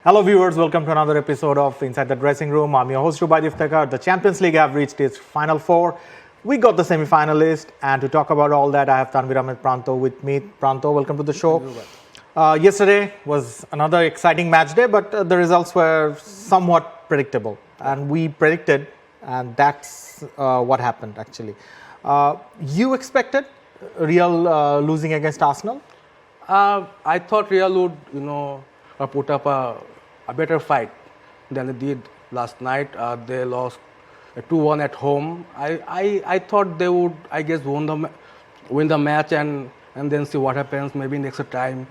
Hello viewers, welcome to another episode of Inside the Dressing Room. I'm your host Dhaka. The Champions League have reached its final four. We got the semi-finalist, and to talk about all that, I have Tanvir Ahmed Pranto with me. Pranto, welcome to the show. Yesterday was another exciting match day, but the results were somewhat predictable, and we predicted, and that's what happened actually. You expected Real losing against Arsenal? I thought Real would, put up a better fight than they did last night. They lost 2-1 at home. I thought they would, I guess, win the match and then see what happens. Maybe in extra time,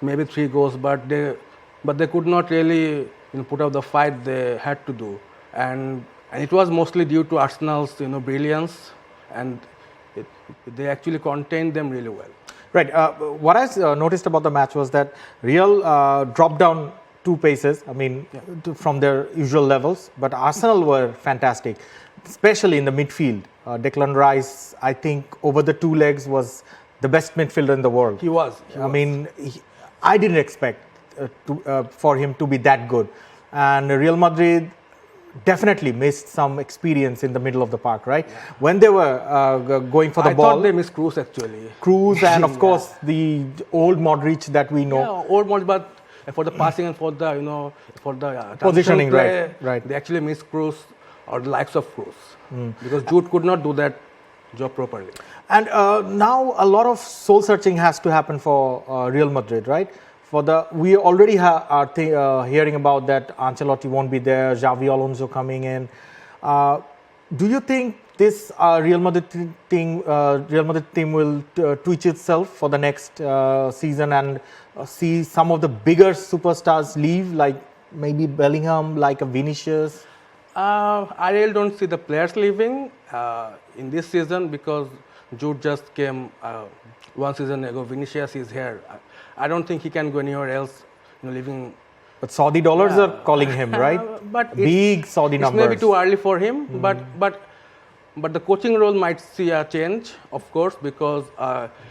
maybe 3 goals. But they could not really put up the fight they had to do, and it was mostly due to Arsenal's brilliance, and they actually contained them really well. Right. What I noticed about the match was that Real dropped down 2 paces, from their usual levels, but Arsenal were fantastic, especially in the midfield. Declan Rice, I think, over the 2 legs was the best midfielder in the world. He was. I didn't expect for him to be that good. And Real Madrid definitely missed some experience in the middle of the park, right? Yeah. When they were going for the ball. I thought they missed Kroos actually. Kroos and of course the old Modric that we know. Yeah, old Modric, but for the passing and for the positioning, play, right. They actually missed Kroos or the likes of Kroos because Jude could not do that job properly. And now a lot of soul searching has to happen for Real Madrid, right? We already are hearing about that Ancelotti won't be there, Xavi Alonso coming in. Do you think this Real Madrid team will twitch itself for the next season and see some of the bigger superstars leave, like maybe Bellingham, like a Vinicius? I really don't see the players leaving in this season because Jude just came 1 season ago. Vinicius is here. I don't think he can go anywhere else, leaving. But Saudi dollars are calling him, right? But big Saudi numbers. It's maybe too early for him, but the coaching role might see a change, of course, because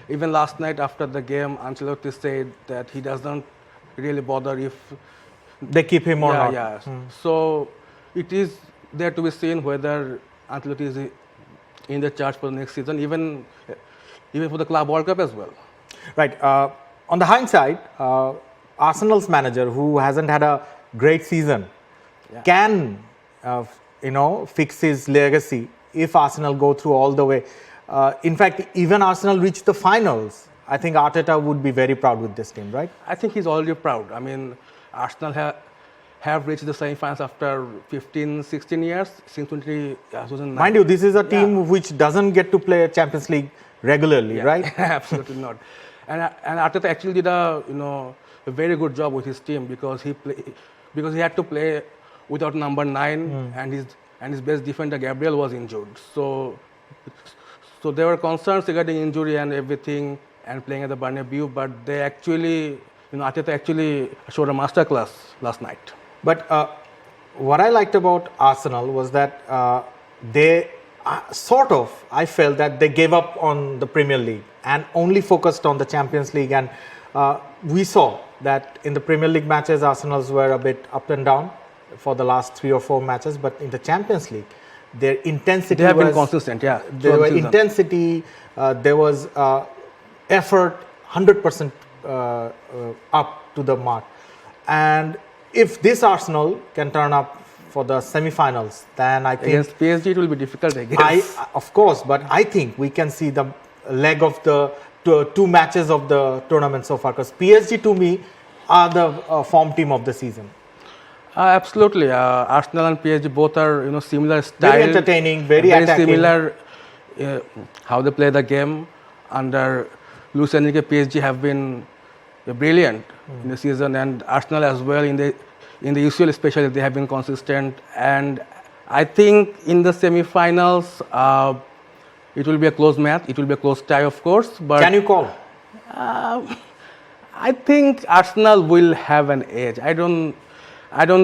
even last night after the game, Ancelotti said that he doesn't really bother if they keep him or not. Yeah. So it is there to be seen whether Ancelotti is in the charge for the next season, even for the Club World Cup as well. Right. On the hindsight, Arsenal's manager, who hasn't had a great season, can fix his legacy if Arsenal go through all the way. In fact, even Arsenal reach the finals, I think Arteta would be very proud with this team, right? I think he's already proud. Arsenal have reached the semi-finals after 15, 16 years, since 2009. Mind you, this is a team which doesn't get to play Champions League regularly, right? Absolutely not. And Arteta actually did a very good job with his team because he had to play without number 9 and his best defender Gabriel was injured. So there were concerns regarding injury and everything and playing at the Bernabeu, but they actually Arteta actually showed a masterclass last night. But what I liked about Arsenal was that they I felt that they gave up on the Premier League and only focused on the Champions League. And we saw that in the Premier League matches, Arsenal's were a bit up and down for the last 3 or 4 matches. But in the Champions League, their intensity they have been consistent, yeah. There was intensity, there was effort, 100% up to the mark. And if this Arsenal can turn up for the semi-finals, then I think against PSG it will be difficult, I guess. Of course, but I think we can see the leg of the 2 matches of the tournament so far, because PSG to me are the form team of the season. Absolutely, Arsenal and PSG both are similar style, very entertaining, very attacking. Similar how they play the game. Under Luis Enrique, PSG have been brilliant in the season, and Arsenal as well in the UCL especially, they have been consistent. And I think in the semi-finals, it will be a close match. It will be a close tie, of course. But can you call? I think Arsenal will have an edge. I don't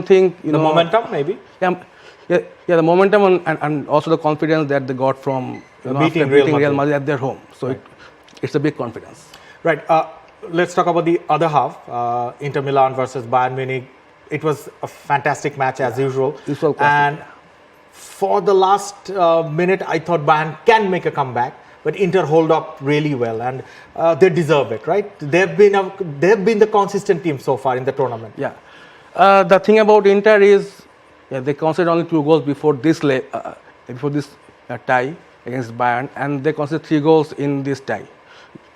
think the momentum maybe. Yeah, the momentum and also the confidence that they got from beating Real Madrid at their home. So right. It's a big confidence. Right. Let's talk about the other half, Inter Milan versus Bayern Munich. it was a fantastic match as usual. Usual classic, And for the last minute, I thought Bayern can make a comeback, but Inter hold up really well, and they deserve it, right? They've been the consistent team so far in the tournament. Yeah. The thing about Inter is they conceded only 2 goals before this tie against Bayern, and they conceded 3 goals in this tie,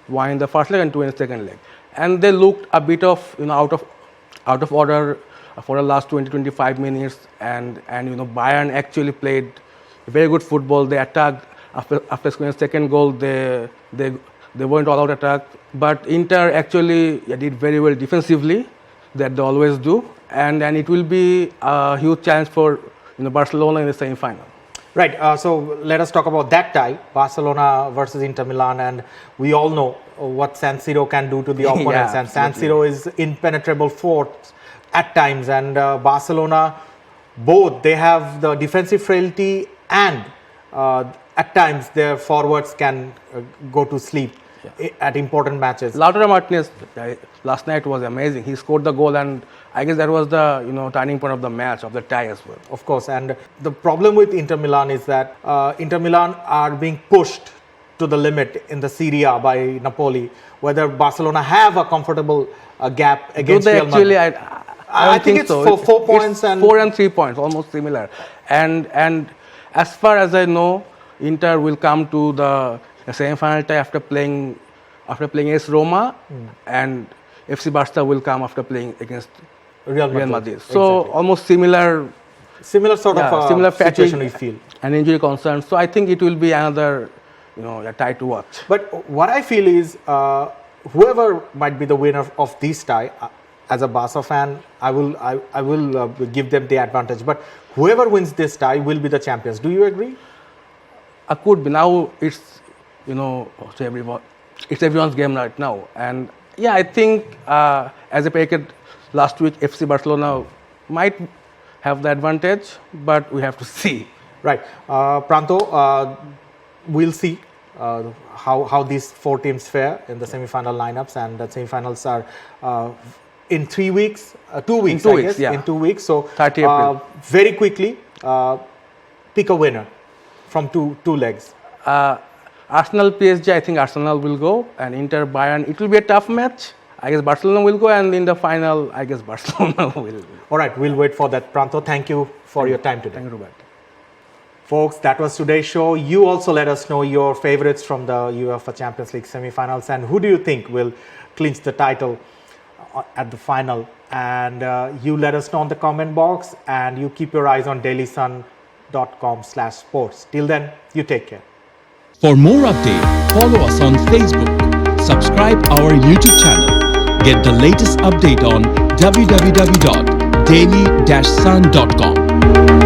1 in the first leg and 2 in the second leg. And they looked a bit of out of order for the last 20-25 minutes, and Bayern actually played very good football. They attacked after scoring the second goal. They went all out attack, but Inter actually did very well defensively, that they always do, and it will be a huge challenge for Barcelona in the semi-final. Right, so let us talk about that tie, Barcelona versus Inter Milan, and we all know what San Siro can do to the opponents, and San Siro is impenetrable fort at times, and Barcelona, both, they have the defensive frailty, and at times their forwards can go to sleep at important matches. Lautaro Martinez last night was amazing. He scored the goal, and I guess that was the turning point of the match, of the tie as well. Of course, and the problem with Inter Milan is that Inter Milan are being pushed to the limit in the Serie A by Napoli. Whether Barcelona have a comfortable gap against Real Madrid. Actually, I think it's so. 4 points, and 4 and 3 points, almost similar. And as far as I know, Inter will come to the semi-final tie after playing AS Roma, and FC Barca will come after playing against Real Madrid. So almost similar sort of similar situation we feel. And injury concerns. So I think it will be another a tie to watch. But what I feel is whoever might be the winner of this tie, as a Barca fan, I will give them the advantage. But whoever wins this tie will be the champions. Do you agree? Could be. Now it's it's everyone's game right now, and yeah, I think as I predicted last week, FC Barcelona might have the advantage, but we have to see. Right, Pranto, we'll see how these 4 teams fare in the semi-final lineups, and the semi-finals are in 3 weeks, 2 weeks, I guess, in 2 weeks. So 30 April. Very quickly, pick a winner from two legs. Arsenal PSG, I think Arsenal will go, and Inter Bayern, it will be a tough match. I guess Barcelona will go, and in the final, I guess Barcelona will. All right, we'll wait for that. Pranto, thank you for your time today. Thank you, Robert. Folks, that was today's show. You also let us know your favorites from the UEFA Champions League semi-finals, and who do you think will clinch the title at the final. And you let us know in the comment box, and you keep your eyes on dailysun.com/sports. Till then, you take care. For more updates, follow us on Facebook, subscribe our YouTube channel, get the latest update on www.daily-sun.com.